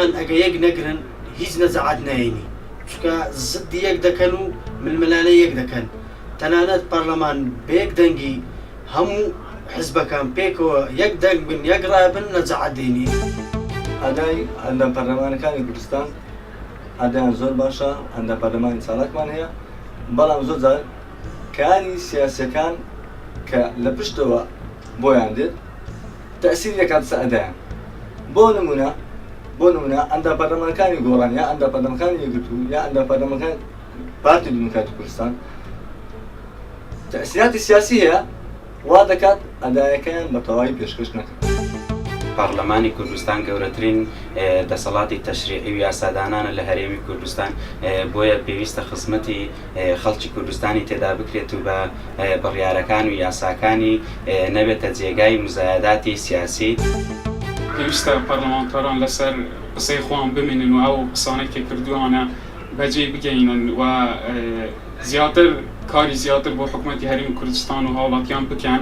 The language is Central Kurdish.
ئەوان ئەگە یەک نەگرن هیچ نەجەعات نایێنی چونکە زدی یەک دەکەن و ململانە یەک دەکەن تەنانەت پەرلەمان بە یەک دەنگی هەموو حزبەکان پێکەوە یەک دەنگ بن یەک ڕای بن نەجەعات دێنی. ئەدای ئەندە پەرلەمانەکانی کوردستان ئەدایان زۆر باشە ئەندە پەرلەمانی چالاکمان هەیە بەڵام زۆر جار کاری سیاسیەکان کە لە پشتەوە بۆیان دێت تەسیر دەکات سە ئەدایان بۆ نمونە ئەندە پەرلەمانەکانی گۆڕان یا ئەندە پەرلەمانەکانی یەکگرتوو یا ئەندە پەرلەمانەکانی پارتی دیموکراتی کوردستان تەسیراتی سیاسی هەیە وا دەکات ئەدایەکەیان بە تەواوی پێشکەش نەکات. پارلەمانی کوردستان گەورەترین دەسەڵاتی تەشریعی و یاسادانانە لە هەرێمی کوردستان بۆیە پێویستە خزمەتی خەڵکی کوردستانی تێدا بکرێت و بە بڕیارەکان و یاساکانی نەبێتە جێگای مزایداتی سیاسی. پێویستە پەرلەمانتاران لەسەر قسەی خۆیان بمێنن و ئەو قسانەی کە کردووانە بەجێ بگەینن و زیاتر کاری زیاتر بۆ حکوومەتی هەرێمی کوردستان و هاوڵاتیان بکەن.